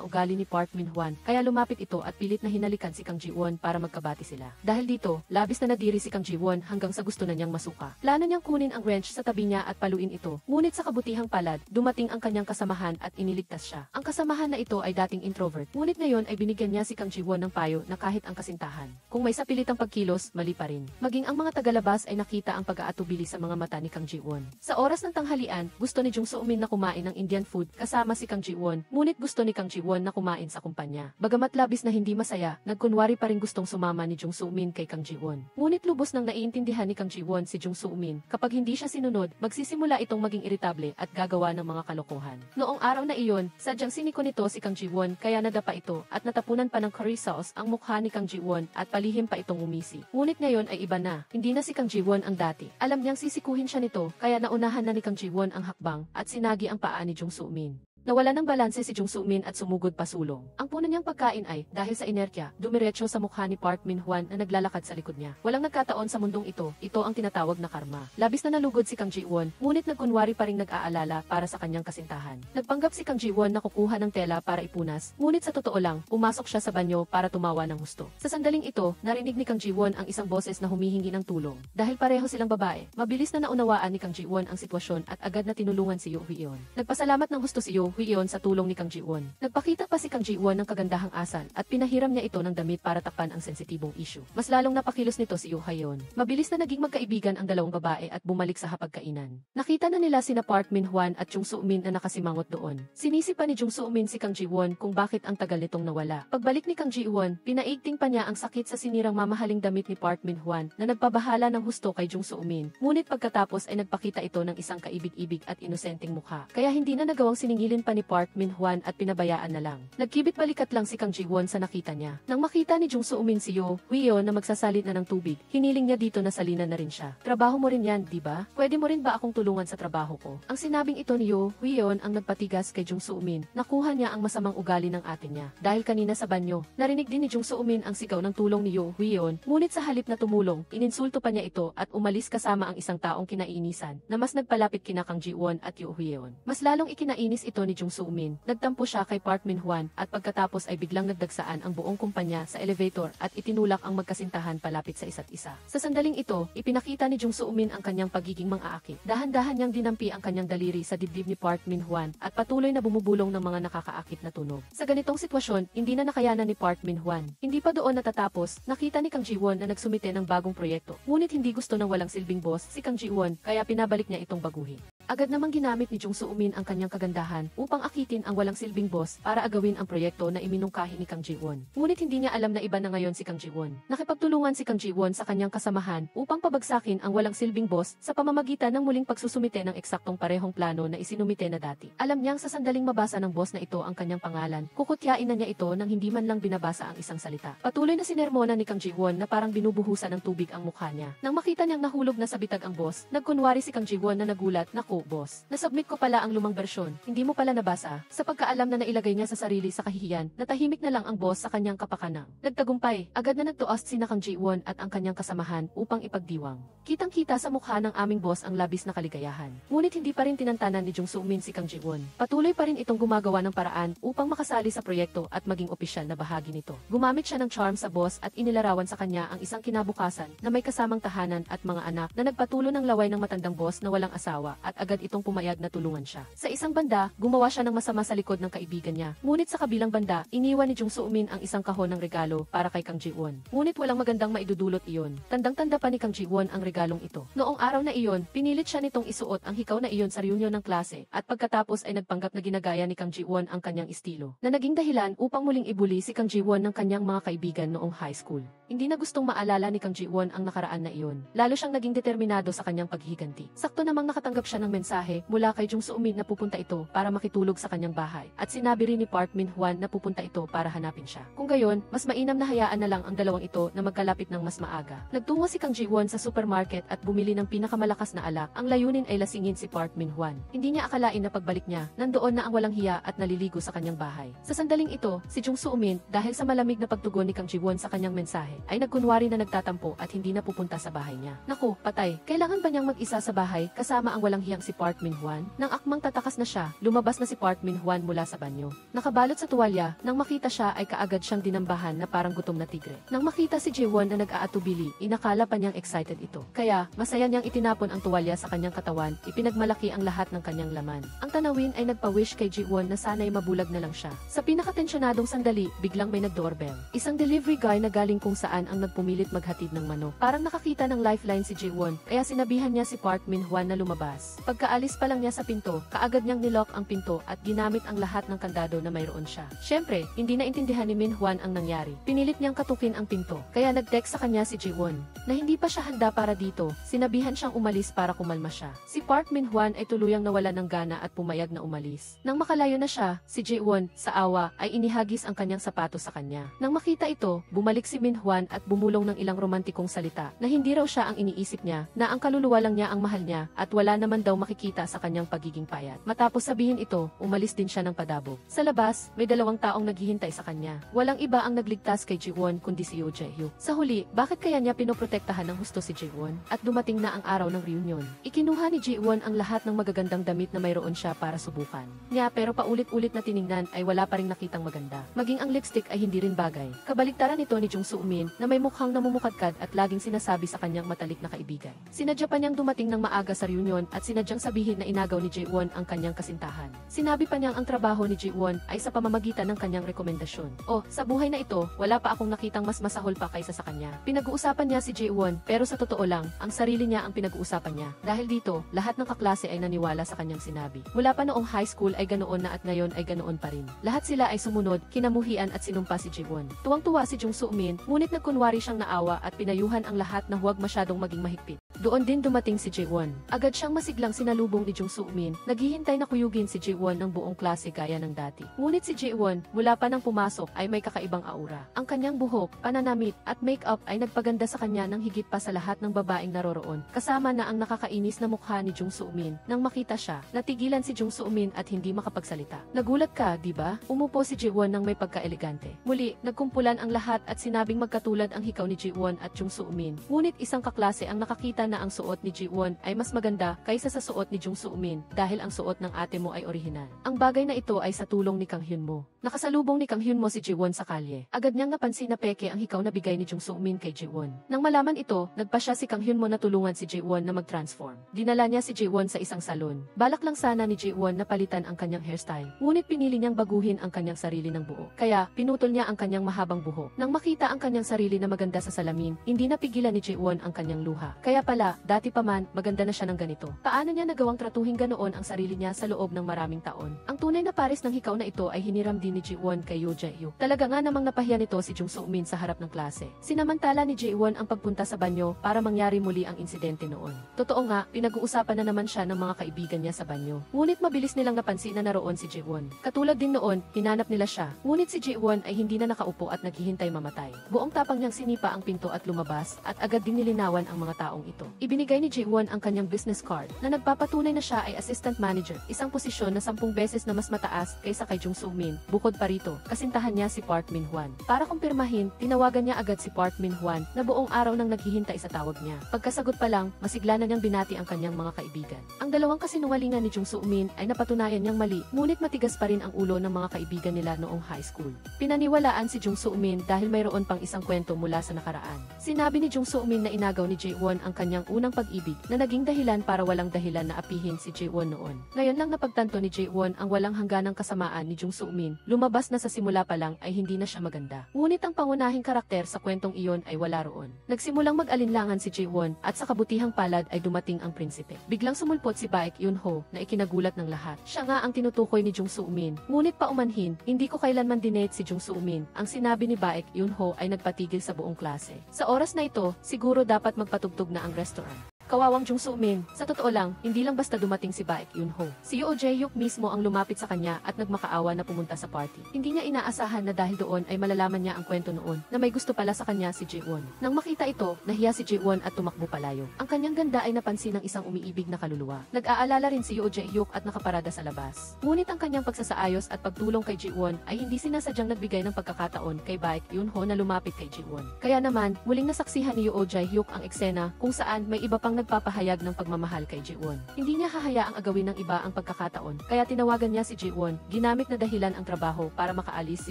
ugali ni Park Min-hwan, kaya lumapit ito at pilit na hinalikan si Kang Ji-won para magkabati sila. Dahil dito, labis na nadiri si Kang Ji-won hanggang sa gusto na niyang masuka. Plano niyang kunin ang wrench sa tabi niya at paluin ito. Ngunit sa kabutihang palad, dumating ang kanyang kasamahan at iniligtas siya. Ang kasamahan na ito ay dating introvert. Ngunit ngayon ay binigyan niya si Kang Ji-won ng payo na kahit ang kasintahan, kung may sapilitang pagkilos, mali pa rin. Maging ang mga tagalabas ay nakita ang pag-aatubili sa mga mata ni Kang Ji-won. Sa oras ng tanghalian, gusto ni Jung Soo-min na kumain ng Indian food kasama si Kang Ji-won, ngunit gusto ni Kang Ji-won na kumain sa kumpanya. Bagamat labis na hindi masaya, nagkunwari pa rin gustong sumama ni Jung Soo-min kay Kang Ji-won. Ngunit lubos nang naiintindihan ni Kang Ji-won si Jung Soo-min, kapag hindi siya sinunod, magsisimula itong maging iritable at gagawa ng mga kalokohan. Noong araw na iyon, sadyang siniko nito si Kang Ji-won kaya nadapa ito at natapunan pa ng curry sauce ang mukha ni Kang Ji-won at palihim pa itong umisi. Ngunit ngayon ay iba na, hindi na si Kang Ji-won ang dati. Alam niyang sisikuhin siya nito kaya naunahan na ni Kang Ji-won ang hakbang at sinagi ang paa ni Jung Soo-min. Nawala ng balanse si Jung Soo-min at sumugod pasulong. Ang puno niyang pagkain ay, dahil sa inertya, dumiretso sa mukha ni Park Min-hwan na naglalakad sa likod niya. Walang nagkataon sa mundong ito ang tinatawag na karma. Labis na nalugod si Kang Ji-won, ngunit nagkunwari pa ring nag-aalala para sa kanyang kasintahan. Nagpanggap si Kang Ji-won na kukuha ng tela para ipunas, ngunit sa totoo lang, pumasok siya sa banyo para tumawa ng husto. Sa sandaling ito, narinig ni Kang Ji-won ang isang boses na humihingi ng tulong. Dahil pareho silang babae, mabilis na naunawaan ni Kang Ji-won ang sitwasyon at agad na tinulungan si Yoo Hwi-yeon. Nagpasalamat ng husto si Yoo Hwi-yeon sa tulong ni Kang Ji-won. Nagpakita pa si Kang Ji-won ng kagandahang asal at pinahiram niya ito ng damit para takpan ang sensitibong issue. Mas lalong napakilos nito si Yoo Hwi-yeon. Mabilis na naging magkaibigan ang dalawang babae at bumalik sa hapagkainan. Nakita na nila sina Park Min-hwan at Jung Soo-min na nakasimangot doon. Sinisipa ni Jung Soo-min si Kang Ji-won kung bakit ang tagal nitong nawala. Pagbalik ni Kang Ji-won, pinaigting pa niya ang sakit sa sinirang mamahaling damit ni Park Min-hwan na nagpabahala ng husto kay Jung Soo-min. Ngunit pagkatapos ay nagpakita ito ng isang kaibig-ibig at inosenteng mukha. Kaya hindi na nagawang siningilin pa ni Park Min-hwan at pinabayaan na lang. Nagkibit balikat lang si Kang Ji-won sa nakita niya. Nang makita ni Jung Soo-min si Yoo Hwi-yeon na magsasalit na ng tubig, hiniling niya dito na salinan na rin siya. Trabaho mo rin yan, di ba? Pwede mo rin ba akong tulungan sa trabaho ko? Ang sinabing ito ni Yoo Hwi-yeon ang nagpatigas kay Jung Soo-min. Nakuha niya ang masamang ugali ng ate niya. Dahil kanina sa banyo, narinig din ni Jung Soo-min ang sigaw ng tulong ni Yoo Hwi-yeon, ngunit sa halip na tumulong, ininsulto pa niya ito at umalis kasama ang isang taong kinainisan na mas nagpalapit kina Kang Ji-won at Yoo Hwi-yeon. Mas lalong ikinainis ito ni Jung Soo-min. Nagtampo siya kay Park Min-hwan at pagkatapos ay biglang nagdagsaan ang buong kumpanya sa elevator at itinulak ang magkasintahan palapit sa isa't isa. Sa sandaling ito, ipinakita ni Jung Soo-min ang kanyang pagiging mang-aakit. Dahan-dahan niyang dinampi ang kanyang daliri sa dibdib ni Park Min-hwan at patuloy na bumubulong ng mga nakakaakit na tunog. Sa ganitong sitwasyon, hindi na nakayanan ni Park Min-hwan. Hindi pa doon natatapos, nakita ni Kang Ji-won na nagsumite ng bagong proyekto. Ngunit hindi gusto ng walang silbing boss si Kang Ji-won kaya pinabalik niya itong baguhin. Agad namang ginamit ni Jung Soo-min ang kanyang kagandahan upang akitin ang walang silbing boss para agawin ang proyekto na iminungkahi ni Kang Ji-won. Ngunit hindi niya alam na iba na ngayon si Kang Ji-won. Nakipagtulungan si Kang Ji-won sa kanyang kasamahan upang pabagsakin ang walang silbing boss sa pamamagitan ng muling pagsusumite ng eksaktong parehong plano na isinumite na dati. Alam niyang sa sandaling mabasa ng boss na ito ang kanyang pangalan, kukutyain na niya ito nang hindi man lang binabasa ang isang salita. Patuloy na sinermona ni Kang Ji-won na parang binubuhusan ng tubig ang mukha niya. Nang makita niyang nahulog na sa bitag ang boss, nagkunwari si Kang Ji-won na nagulat, "Naku, boss, nasubmit ko pala ang lumang bersyon, hindi mo pala nabasa." Sa pagkaalam na nailagay niya sa sarili sa kahihiyan, natahimik na lang ang boss sa kanyang kapakanan. Nagtagumpay, agad na nagtuos sina Kang Ji-won at ang kanyang kasamahan upang ipagdiwang. Kitang-kita sa mukha ng aming boss ang labis na kaligayahan. Ngunit hindi pa rin tinantanan ni Jung Soo-min si Kang Ji-won. Patuloy pa rin itong gumagawa ng paraan upang makasali sa proyekto at maging opisyal na bahagi nito. Gumamit siya ng charm sa boss at inilarawan sa kanya ang isang kinabukasan na may kasamang tahanan at mga anak na nagpatulo ng laway ng matandang boss na walang asawa at agad itong pumayag na tulungan siya. Sa isang banda, gumawa siya ng masama sa likod ng kaibigan niya. Ngunit sa kabilang banda, iniwan ni Jung Soo-min ang isang kahon ng regalo para kay Kang Ji-won. Ngunit walang magandang maidudulot iyon. Tandang-tanda pa ni Kang Ji-won ang regalong ito. Noong araw na iyon, pinilit siya nitong isuot ang hikaw na iyon sa reunion ng klase at pagkatapos ay nagpanggap na ginagaya ni Kang Ji-won ang kanyang estilo, na naging dahilan upang muling ibuli si Kang Ji-won ng kanyang mga kaibigan noong high school. Hindi na gustong maalala ni Kang Ji-won ang nakaraan na iyon. Lalo siyang naging determinado sa kanyang paghihiganti. Sakto namang nakatanggap siya ng mensahe mula kay Jung Soo-min na pupunta ito para makitulog sa kanyang bahay. At sinabi rin ni Park Min-hwan na pupunta ito para hanapin siya. Kung gayon, mas mainam na hayaan na lang ang dalawang ito na magkalapit ng mas maaga. Nagtungo si Kang Ji-won sa supermarket at bumili ng pinakamalakas na alak. Ang layunin ay lasingin si Park Min-hwan. Hindi niya akalain na pagbalik niya, nandoon na ang walang hiya at naliligo sa kanyang bahay. Sa sandaling ito, si Jung Soo-min, dahil sa malamig na pagtugon ni Kang Ji-won sa kanyang mensahe, ay nagkunwari na nagtatampo at hindi na pupunta sa bahay niya. Naku, patay, kailangan ba niyang mag-isa sa bahay kasama ang walang hiyang si Park Min-hwan? Nang akmang tatakas na siya, lumabas na si Park Min-hwan mula sa banyo. Nakabalot sa tuwalya, nang makita siya ay kaagad siyang dinambahan na parang gutom na tigre. Nang makita si Ji-won na nag-aatubili, inakala pa niyang excited ito. Kaya, masaya niyang itinapon ang tuwalya sa kanyang katawan, ipinagmalaki ang lahat ng kanyang laman. Ang tanawin ay nagpa-wish kay Ji-won na sana'y mabulag na lang siya. Sa pinakatensyonadong sandali, biglang may nag-doorbell. Isang delivery guy na galing kung saan ang nagpumilit maghatid ng manok. Parang nakakita ng lifeline si Ji-won, kaya sinabihan niya si Park Min-hwan na lumabas. Pagkaalis pa lang niya sa pinto, kaagad niyang nilock ang pinto at ginamit ang lahat ng kandado na mayroon siya. Siyempre, hindi naintindihan ni Min-hwan ang nangyari. Pinilit niyang katukin ang pinto, kaya nag-text sa kanya si Ji-won na hindi pa siya handa para dito. Sinabihan siyang umalis para kumalma siya. Si Park Min-hwan ay tuluyang nawala ng gana at pumayag na umalis. Nang makalayo na siya, si Ji-won, sa awa, ay inihagis ang kanyang sapatos sa kanya. Nang makita ito, bumalik si Min-hwan at bumulong ng ilang romantikong salita na hindi raw siya ang iniisip niya, na ang kaluluwa lang niya ang mahal niya at wala naman daw makikita sa kanyang pagiging payat. Matapos sabihin ito, umalis din siya ng padabog. Sa labas, may dalawang taong naghihintay sa kanya. Walang iba ang nagligtas kay Ji-won kundi si Yoo Jae-hyuk. Sa huli, bakit kaya niya pinoprotektahan ng husto si Ji-won? At dumating na ang araw ng reunion. Ikinuha ni Ji-won ang lahat ng magagandang damit na mayroon siya para subukan niya, pero paulit-ulit na tiningnan ay wala pa ring nakitang maganda. Maging ang lipstick ay hindi rin bagay. Kabaligtaran nito ni Jung Soo-min na may mukhang namumukadkad at laging sinasabi sa kanyang matalik na kaibigan. Sinadya pa niyang dumating ng maaga sa reunion at sinadyang sabihin na inagaw ni Ji-won ang kanyang kasintahan. Sinabi pa niyang ang trabaho ni Ji-won ay sa pamamagitan ng kanyang rekomendasyon. Oh, sa buhay na ito, wala pa akong nakitang mas masahol pa kaysa sa kanya. Pinag-uusapan niya si Ji-won, pero sa totoo lang, ang sarili niya ang pinag-uusapan niya. Dahil dito, lahat ng kaklase ay naniwala sa kanyang sinabi. Mula pa noong high school ay ganoon na at ngayon ay ganoon pa rin. Lahat sila ay sumunod, kinamuhian at sinumpa si Ji-won. Tuwang-tuwa si Jung Soo-min, ngunit nagkunwari siyang naawa at pinayuhan ang lahat na huwag masyadong maging mahigpit. Doon din dumating si Ji-won. Agad siyang masiglang sinalubong ni Jung Soo-min, naghihintay na kuyugin si Ji-won ng buong klase gaya ng dati. Ngunit si Ji-won, mula pa nang pumasok ay may kakaibang aura. Ang kanyang buhok, pananamit, at make-up ay nagpaganda sa kanya ng higit pa sa lahat ng babaeng naroroon, kasama na ang nakakainis na mukha ni Jung Soo-min. Nang makita siya, natigilan si Jung Soo-min at hindi makapagsalita. Nagulat ka, di ba? Umupo si Ji-won ng may pagka-elegante. Muli, nagkumpulan ang lahat at sinabing magkatulad ang hikaw ni Ji-won at Jung Soo-min. Ngunit isang kaklase ang nakakita na ang suot ni Ji-won ay mas maganda kaysa sa suot ni Jung Soo-min dahil ang suot ng ate mo ay orihinal. Ang bagay na ito ay sa tulong ni Kang Hyun-mo. Nakasalubong ni Kang Hyun-mo si Ji-won sa kalye. Agad niyang napansin na peke ang hikaw na bigay ni Jung Soo-min kay Ji-won. Nang malaman ito, nagpa siya si Kang Hyun-mo na tulungan si Ji-won na mag-transform. Dinala niya si Ji-won sa isang salon. Balak lang sana ni Ji-won na palitan ang kanyang hairstyle. Ngunit pinili niyang baguhin ang kanyang sarili ng buo. Kaya, pinutol niya ang kanyang mahabang buhok. Nang makita ang kanyang sarili na maganda sa salamin, hindi napigilan ni Ji-won ang kanyang luha. Kaya pala, dati pa man, maganda na siya ng ganito. Paano niya nagawang tratuhin ganoon ang sarili niya sa loob ng maraming taon? Ang tunay na pares ng hikaw na ito ay hiniram din ni Ji-won kay Yoo Jae-hyuk. Talaga nga namang napahiya nito si Jung Soo-min sa harap ng klase. Sinamantala ni Ji-won ang pagpunta sa banyo para mangyari muli ang insidente noon. Totoo nga, pinag-uusapan na naman siya ng mga kaibigan niya sa banyo. Ngunit mabilis nilang napansin na naroon si Ji-won. Katulad din noon, hinanap nila siya. Ngunit si Ji-won ay hindi na nakaupo at naghihintay mamatay. Buong tapang niyang sinipa ang pinto at lumabas at agad din nilinawan ang mga taong ito. Ibinigay ni Ji-won ang kanyang business card na nagpapatunay na siya ay assistant manager, isang posisyon na 10 beses na mas mataas kaysa kay Jung Soo-min. Bukod pa rito, kasintahan niya si Park Min-hwan. Para kumpirmahin, tinawagan niya agad si Park Min-hwan na buong araw nang naghihintay sa tawag niya. Pagkasagot pa lang, masigla na niyang binati ang kanyang mga kaibigan. Ang dalawang kasinungalingan ni Jung Soo-min ay napatunayan niyang mali, ngunit matigas pa rin ang ulo ng mga kaibigan nila noong high school. Pinaniwalaan si Jung Soo-min dahil mayroon pang isang kwento mula sa nakaraan. Sinabi ni Jung Soo-min na inagaw ni Ji-won ang kanyang unang pag-ibig na naging dahilan para walang dahilan na apihin si Ji-won noon. Ngayon lang napagtanto ni Ji-won ang walang hangganang kasamaan ni Jung Soo-min. Lumabas na sa simula pa lang ay hindi na siya maganda. Ngunit ang pangunahing karakter sa kwentong iyon ay wala roon. Nagsimulang mag-alinlangan si Ji-won at sa kabutihang palad ay dumating ang prinsipe. Biglang sumulpot si Baek Eun-ho na ikinagulat ng lahat. Siya nga ang tinutukoy ni Jung Soo-min. Ngunit paumanhin, hindi ko kailanman dinate si Jung Soo-min. Ang sinabi ni Baek Eun-ho ay nagpatigil sa buong klase. Sa oras na ito, siguro dapat magpatugtog na ang restaurant. Kawawang Jung Soo-min, sa totoo lang, hindi lang basta dumating si Baek Yoon-ho. Si Yoo Jae-hyuk mismo ang lumapit sa kanya at nagmakaawa na pumunta sa party. Hindi niya inaasahan na dahil doon ay malalaman niya ang kwento noon na may gusto pala sa kanya si Jae-won. Nang makita ito, nahiya si Jae-won at tumakbo palayo. Ang kanyang ganda ay napansin ng isang umiibig na kaluluwa. Nag-aalala rin si Yoo Jae-hyuk at nakaparada sa labas. Ngunit ang kanyang pagsasaayos at pagtulong kay Jae-won ay hindi sinasadyang nagbigay ng pagkakataon kay Baek Yoon-ho na lumapit kay Jae-won. Kaya naman, muling nasaksihan ni Yoo Jae-hyuk ang eksena kung saan may iba pang nagpapahayag ng pagmamahal kay Jae-won. Hindi niya hahayaang agawin ng iba ang pagkakataon, kaya tinawagan niya si Jae-won, ginamit na dahilan ang trabaho para makaalis si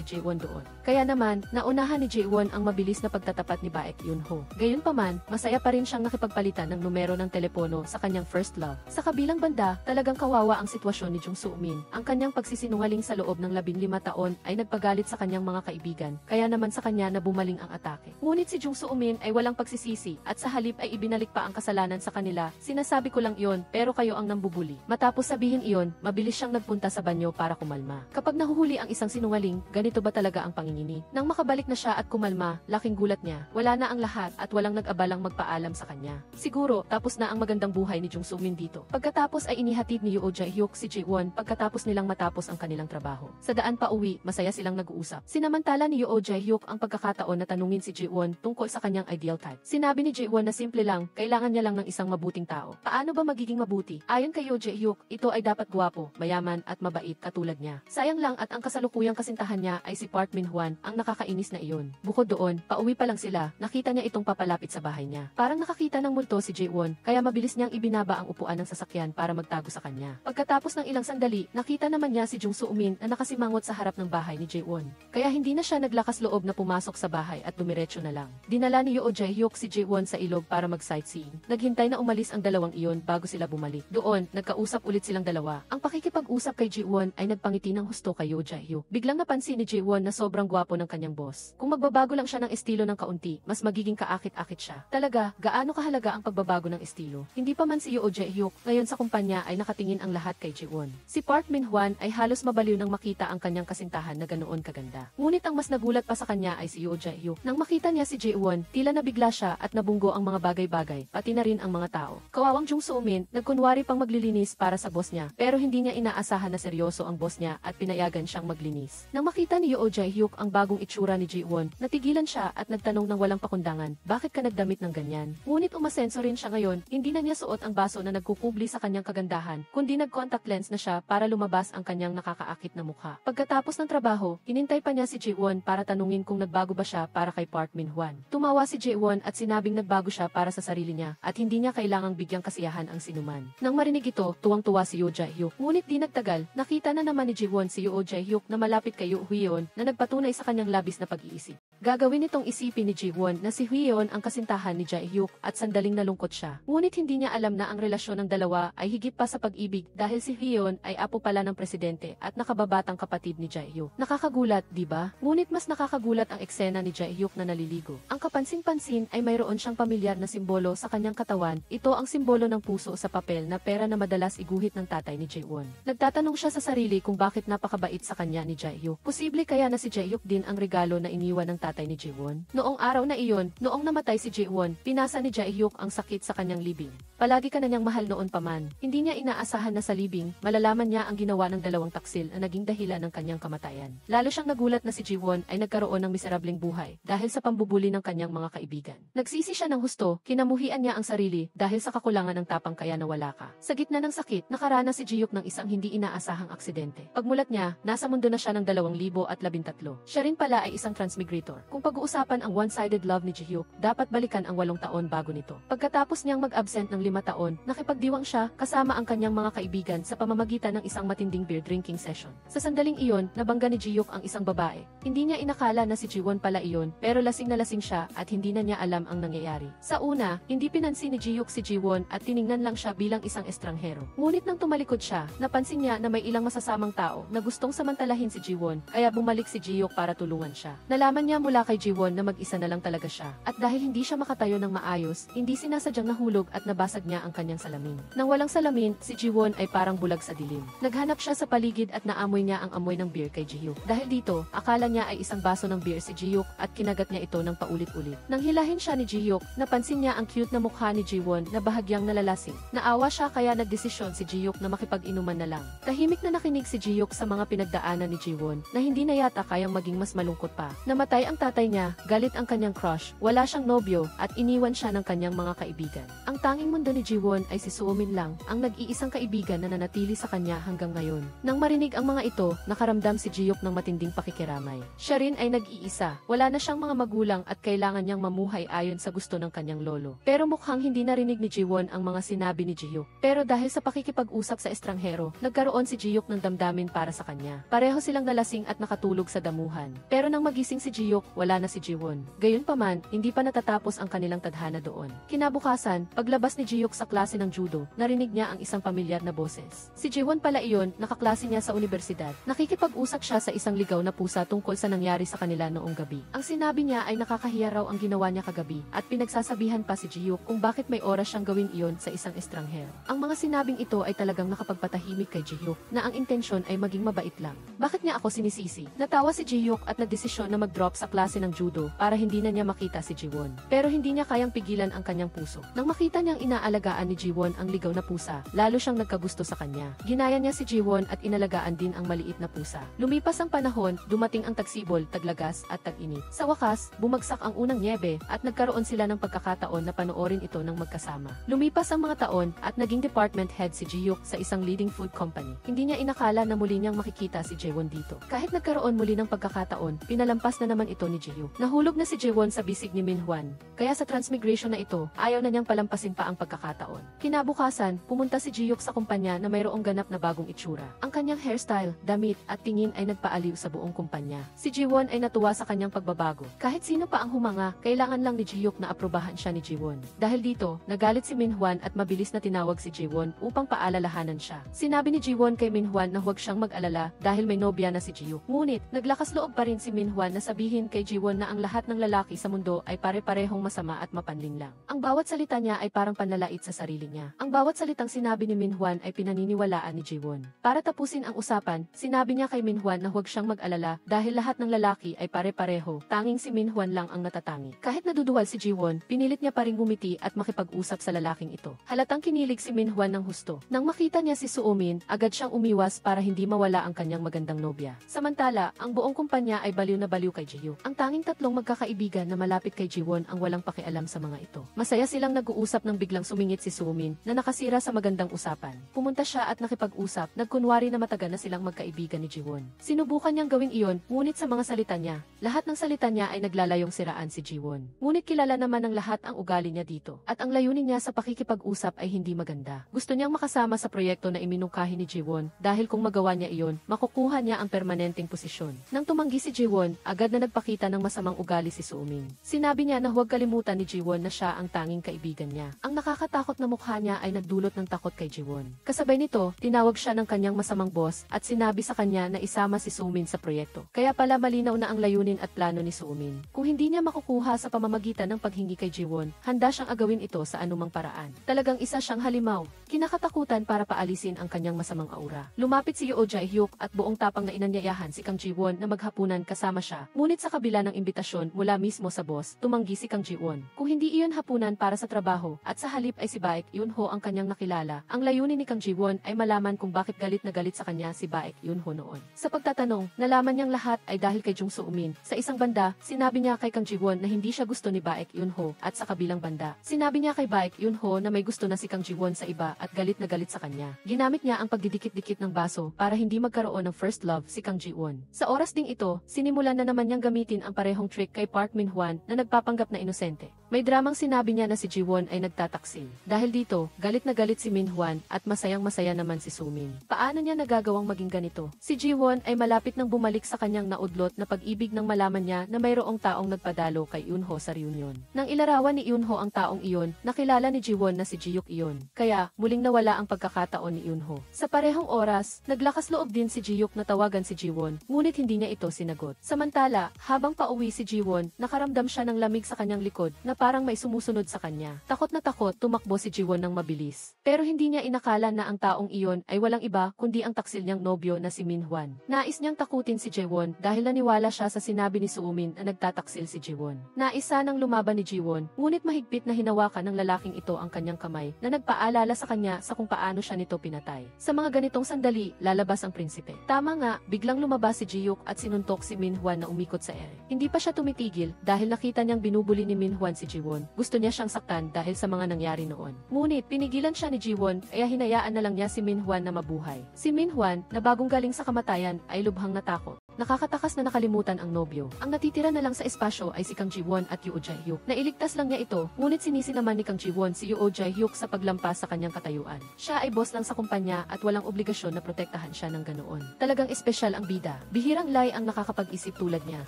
Jae-won doon. Kaya naman, naunahan ni Jae-won ang mabilis na pagtatapat ni Baek Yoon-ho. Gayunpaman, masaya pa rin siyang nakipagpalitan ng numero ng telepono sa kanyang first love. Sa kabilang banda, talagang kawawa ang sitwasyon ni Jung Soo-min. Ang kanyang pagsisinungaling sa loob ng 15 taon ay nagpagalit sa kanyang mga kaibigan, kaya naman sa kanya na bumaling ang atake. Ngunit si Jung Soo-min ay walang pagsisisi at sa halip ay ibinalik pa ang kasalanan sa kanila. Sinasabi ko lang iyon, pero kayo ang nambubuli. Matapos sabihin iyon, mabilis siyang nagpunta sa banyo para kumalma. Kapag nahuhuli ang isang sinungaling, ganito ba talaga ang pangingini? Nang makabalik na siya at kumalma, laking gulat niya. Wala na ang lahat at walang nag-abalang magpaalam sa kanya. Siguro, tapos na ang magandang buhay ni Jung Soo-min dito. Pagkatapos ay inihatid ni Yoo Jae-hyuk si Jae-won pagkatapos nilang matapos ang kanilang trabaho. Sa daan pa uwi, masaya silang nag-uusap. Sinamantala ni Yoo Jae-hyuk ang pagkakataon na tanungin si Jae-won tungkol sa kanyang ideal type. Sinabi ni Jae-won na simple lang, kailangan niya lang ng isang mabuting tao. Paano ba magiging mabuti? Ayon kay Yoo Jae-hyuk, ito ay dapat gwapo, mayaman at mabait katulad niya. Sayang lang at ang kasalukuyang kasintahan niya ay si Park Min-hwan, ang nakakainis na iyon. Bukod doon, pauwi pa lang sila, nakita niya itong papalapit sa bahay niya. Parang nakakita ng multo si Jae-won, kaya mabilis niyang ibinaba ang upuan ng sasakyan para magtago sa kanya. Pagkatapos ng ilang sandali, nakita naman niya si Jung Soo-min na nakasimangot sa harap ng bahay ni Jae-won. Kaya hindi na siya naglakas loob na pumasok sa bahay at dumiretso na lang. Dinala ni Yoo Jae-hyuk si Jae-won sa ilog para mag-sightseeing. Naghintay na umalis ang dalawang iyon bago sila bumalik. Doon, nagkausap ulit silang dalawa. Ang pakikipag-usap kay Jae-won ay nagpangiti ng husto kay Yoo Jae-hyuk. Biglang napansin ni Jae-won na sobrang gwapo ng kanyang boss. Kung magbabago lang siya ng estilo ng kaunti, mas magiging kaakit-akit siya. Talaga, gaano kahalaga ang pagbabago ng estilo? Hindi pa man si Yoo Jae-hyuk, ngayon sa kumpanya ay nakatingin ang lahat kay Jae-won. Si Park Min-hwan ay halos mabaliw nang makita ang kanyang kasintahan na ganoon kaganda. Ngunit ang mas nagulat pa sa kanya ay si Yoo Jae-hyuk. Nang makita niya si Jae-won, tila nabigla siya at nabunggo ang mga bagay-bagay, pati na rin ang mga tao. Kawawang Jung Soo-min, nagkunwari pang maglilinis para sa boss niya, pero hindi niya inaasahan na seryoso ang boss niya at pinayagan siyang maglinis. Nang makita ni Yoo Jae-hyuk ang bagong itsura ni Jae-won, natigilan siya at nagtanong ng walang pakundangan, bakit ka nagdamit ng ganyan? Ngunit umasenso rin siya ngayon, hindi na niya suot ang baso na nagkukubli sa kanyang kagandahan, kundi nag-contact lens na siya para lumabas ang kanyang nakakaakit na mukha. Pagkatapos ng trabaho, hinintay pa niya si Jae-won para tanungin kung nagbago ba siya para kay Park Min-hwan. Tumawa si Jae-won at sinabing nagbago siya para sa sarili niya at hindi niya kailangang bigyang kasiyahan ang sinuman. Nang marinig ito, tuwang-tuwa si Yoo Jae-hyuk. Ngunit di nagtagal, nakita na naman ni Jae-won si Yoo Jae-hyuk na malapit kay Yoo Hyeon na nagpatunay sa kanyang labis na pag-iisip. Gagawin nitong isipin ni Jae-won na si Hyeon ang kasintahan ni Jae-hyuk at sandaling nalungkot siya. Ngunit hindi niya alam na ang relasyon ng dalawa ay higit pa sa pag-ibig dahil si Hyeon ay apo pala ng presidente at nakababatang kapatid ni Jae-hyuk. Nakakagulat, di ba? Ngunit mas nakakagulat ang eksena ni Jae-hyuk na naliligo. Ang kapansin-pansin ay mayroon siyang pamilyar na simbolo sa kanyang katawan. Ito ang simbolo ng puso sa papel na pera na madalas iguhit ng tatay ni Jae-won. Nagtatanong siya sa sarili kung bakit napakabait sa kanya ni Jae-hyuk. Posible kaya na si Jae-hyuk din ang regalo na iniwan ng tatay ni Jae-won? Noong araw na iyon, noong namatay si Jae-won, pinasa ni Jae-hyuk ang sakit sa kanyang libing. Palagi ka na niyang mahal noon pa man. Hindi niya inaasahan na sa libing, malalaman niya ang ginawa ng dalawang taksil na naging dahilan ng kanyang kamatayan. Lalo siyang nagulat na si Jae-won ay nagkaroon ng miserableng buhay dahil sa pambubuli ng kanyang mga kaibigan. Nagsisi siya ng husto, kinamuhian niya ang sarili dahil sa kakulangan ng tapang kaya nawala ka. Sa gitna ng sakit, nakaranas si Jae-hyuk ng isang hindi inaasahang aksidente. Pagmulat niya, nasa mundo na siya ng 2013. Siya rin pala ay isang transmigrator. Kung pag-uusapan ang one-sided love ni Jae-hyuk, dapat balikan ang 8 taon bago nito. Pagkatapos niyang mag-absent ng 5 taon, nakipagdiwang siya kasama ang kanyang mga kaibigan sa pamamagitan ng isang matinding beer drinking session. Sa sandaling iyon, nabangga ni Jae-hyuk ang isang babae. Hindi niya inakala na si Jae-won pala iyon, pero lasing na lasing siya at hindi na niya alam ang nangyayari. Sa una, hindi pinansin ni Jae-hyuk si Jae-won at tiningnan lang siya bilang isang estranghero. Ngunit nang tumalikod siya, napansin niya na may ilang masasamang tao na gustong samantalahin si Jae-won, kaya bumalik si Jae-hyuk para tulungan siya. Nalaman niya mula kay Jae-won na mag-isa na lang talaga siya. At dahil hindi siya makatayo ng maayos, hindi sinasadyang nahulog at nabasag niya ang kanyang salamin. Nang walang salamin, si Jae-won ay parang bulag sa dilim. Naghanap siya sa paligid at naamoy niya ang amoy ng beer kay Jae-hyuk. Dahil dito, akala niya ay isang baso ng beer si Jae-hyuk at kinagat niya ito ng paulit-ulit. Nang hilahin siya ni Jae-hyuk, napansin niya ang cute na mukha ni Jiwon na bahagyang nalalasing. Naawa siya kaya nagdesisyon si Jiyuk na makipag-inuman na lang. Tahimik na nakinig si Jiyuk sa mga pinagdaanan ni Jiwon na hindi na yata kayang maging mas malungkot pa. Namatay ang tatay niya, galit ang kanyang crush, wala siyang nobyo at iniwan siya ng kanyang mga kaibigan. Ang tanging mundo ni Jiwon ay si Sumin lang, ang nag-iisang kaibigan na nanatili sa kanya hanggang ngayon. Nang marinig ang mga ito, nakaramdam si Jiyuk ng matinding pakikiramay. Siya rin ay nag-iisa, wala na siyang mga magulang at kailangan niyang mamuhay ayon sa gusto ng kanyang lolo. Pero mukhang hindi narinig ni Jiwon ang mga sinabi ni Jiyuk. Pero dahil sa pakikipag-usap sa estranghero, nagkaroon si Jiyuk ng damdamin para sa kanya. Pareho silang nalasing at nakatulog sa damuhan. Pero nang magising si Jiyuk, wala na si Jiwon. Gayunpaman, hindi pa natatapos ang kanilang tadhana doon. Kinabukasan, paglabas ni Jiyuk sa klase ng judo, narinig niya ang isang pamilyar na boses. Si Jiwon pala iyon, nakaklase niya sa universidad. Nakikipag-usap siya sa isang ligaw na pusa tungkol sa nangyari sa kanila noong gabi. Ang sinabi niya ay nakakahiya raw ang ginawa niya kagabi at pinagsasabihan pa si Jiyuk kung bakit may oras siyang gawin iyon sa isang estranghero. Ang mga sinabing ito ay talagang nakapagpatahimik kay Jiyuk na ang intensyon ay maging mabait lang. Bakit niya ako sinisisi? Natawa si Jiyuk at nagdesisyon na mag-drop sa klase ng judo para hindi na niya makita si Jiwon. Pero hindi niya kayang pigilan ang kanyang puso. Nang makita niyang inaalagaan ni Jiwon ang ligaw na pusa, lalo siyang nagkagusto sa kanya. Ginaya niya si Jiwon at inalagaan din ang maliit na pusa. Lumipas ang panahon, dumating ang tagsibol, taglagas at tag-init. Sa wakas, bumagsak ang unang nyebe at nagkaroon sila ng pagkakataon na panoorin ito ng magkasama. Lumipas ang mga taon at naging department head si Jiyuk sa isang leading food company. Hindi niya inakala na muli niyang makikita si Jiwon dito. Kahit nagkaroon muli ng pagkakataon, pinalampas na naman ito ni Jiyuk. Nahulog na si Jiwon sa bisig ni Minhwan. Kaya sa transmigration na ito, ayaw na niyang palampasin pa ang pagkakataon. Kinabukasan, pumunta si Jiyuk sa kumpanya na mayroong ganap na bagong itsura. Ang kanyang hairstyle, damit at tingin ay nagpaaliw sa buong kumpanya. Si Jiwon ay natuwa sa kanyang pagbabago. Kahit sino pa ang humanga, kailangan lang ni Jiyuk na aprobahan siya ni Jiwon. Dahil dito, nagalit si Minhwan at mabilis na tinawag si Jiwon upang paalalahanan siya. Sinabi ni Jiwon kay Minhwan na huwag siyang mag-alala dahil may nobya na si Jiyuk. Ngunit, naglakas loob pa rin si Minhwan na sabihin kay Jiwon na ang lahat ng lalaki sa mundo ay pare-parehong masama at mapanling lang. Ang bawat salita niya ay parang panlalait sa sarili niya. Ang bawat salitang sinabi ni Minhwan ay pinaniniwalaan ni Jiwon. Para tapusin ang usapan, sinabi niya kay Minhwan na huwag siyang mag-alala dahil lahat ng lalaki ay pare-pareho, tanging si Minhwan lang ang natatangi. Kahit naduduwal si Jiwon, pinilit niya pa ring bumiti at makipag-usap sa lalaking ito. Halatang kinilig si Minhwan ng husto. Nang makita niya si Suomin, agad siyang umiwas para hindi mawala ang kanyang magandang nobya. Samantala, ang buong kumpanya ay baliw na baliw kay Jiyuk. Ang tanging tatlong magkakaibigan na malapit kay Jiwon ang walang pakialam sa mga ito. Masaya silang nag-uusap nang biglang sumingit si Suomin na nakasira sa magandang usapan. Pumunta siya at nakipag-usap, nagkunwari na matagal na silang magkaibigan ni Jiwon. Sinubukan niyang gawin iyon, ngunit sa mga salita niya, lahat ng salita niya ay naglalayong siraan si Jiwon. Ngunit kilala naman ng lahat ang ugali niya dito. At ang layunin niya sa pakikipag-usap ay hindi maganda. Gusto niyang makasama sa proyekto na iminungkahi ni Jiwon dahil kung magawa niya iyon, makukuha niya ang permanenteng posisyon. Nang tumanggi si Jiwon, agad na nagpakita ng masamang ugali si Sumin. Sinabi niya na huwag kalimutan ni Jiwon na siya ang tanging kaibigan niya. Ang nakakatakot na mukha niya ay nagdulot ng takot kay Jiwon. Kasabay nito, tinawag siya ng kanyang masamang boss at sinabi sa kanya na isama si Sumin sa proyekto. Kaya pala malinaw na ang layunin at plano ni Sumin. Kung hindi niya makukuha sa pamamagitan ng paghingi kay Jiwon, handa siyang agawin ito sa anumang paraan. Talagang isa siyang halimaw. Kinakatakutan para paalisin ang kanyang masamang aura. Lumapit si Yoo Jae-hyuk at buong tapang na inanyayahan si Kang Jiwon na maghapunan kasama siya. Ngunit sa kabila ng imbitasyon mula mismo sa boss, tumanggi si Kang Jiwon. Kung hindi iyon hapunan para sa trabaho at sa halip ay si Baek Yunho ang kanyang nakilala, ang layunin ni Kang Jiwon ay malaman kung bakit galit na galit sa kanya si Baek Yunho noon. Sa pagtatanong, nalaman niyang lahat ay dahil kay Jung Soo-min. Sa isang banda, sinabi niya kay Kang Jiwon na hindi siya gusto ni Baek Yunho at sa kabilang banda, sinabi niya kay Baek Yunho na may gusto na si Kang Jiwon sa iba at galit na galit sa kanya. Ginamit niya ang pagdidikit-dikit ng baso para hindi magkaroon ng first love si Kang Jiwon. Sa oras ding ito, sinimulan na naman niyang gamitin ang parehong trick kay Park Min-hwan na nagpapanggap na inosente. May dramang sinabi niya na si Jiwon ay nagtataksil. Dahil dito, galit na galit si Min-hwan at masayang-masaya naman si Sumin. Paano niya nagagawang maging ganito? Si Jiwon ay malapit nang bumalik sa kanyang naudlot na pag-ibig nang malaman niya na mayroong taong nagpadalo kay Yunho sa reunion. Nang ilarawan ni Yunho ang taong iyon, nakilala ni Jiwon na si Jiyuk iyon. Kaya, muling nawala ang pagkakataon ni Yunho. Sa parehong oras, naglakas loob din si Jiyuk na tawagan si Jiwon, ngunit hindi niya ito sinagot. Samantala, habang pauwi si Jiwon, nakaramdam siya ng lamig sa kanyang likod na parang may sumusunod sa kanya. Takot na takot, tumakbo si Jiwon ng mabilis. Pero hindi niya inakala na ang taong iyon ay walang iba kundi ang taksil niyang nobyo na si Minhwan. Nais niyang takutin si Jiwon dahil naniwala siya sa sinabi ni Sumin na nagtataksil si Jiwon. Nais sanang lumaban ni Jiwon, ngunit mahigpit na hinawakan ng lalaking ito ang kanyang kamay na nagpaalala sa kanya sa kung paano siya nito pinatay. Sa mga ganitong sandali, lalabas ang prinsipe. Tama nga, biglang lumabas si Jiyuk at sinuntok si Minhwan na umikot sa ere. Hindi pa siya tumitigil dahil nakita niyang binubuli ni Minhwan si Jiwon. Gusto niya siyang saktan dahil sa mga nangyari noon. Ngunit pinigilan siya ni Jiwon kaya hinayaan na lang niya si Minhwan na mabuhay. Si Minhwan, na bagong galing sa kamatayan, ay lubhang natakot. Nakakatakas na nakalimutan ang nobyo. Ang natitira na lang sa espasyo ay si Kang Jiwon at Yoo Jae-hyuk. Nailigtas lang niya ito, ngunit sinisi naman ni Kang Jiwon si Yoo Jae-hyuk sa paglampas sa kanyang katayuan. Siya ay boss lang sa kumpanya at walang obligasyon na protektahan siya ng ganoon. Talagang espesyal ang bida. Bihirang lay ang nakakapag-isip tulad niya.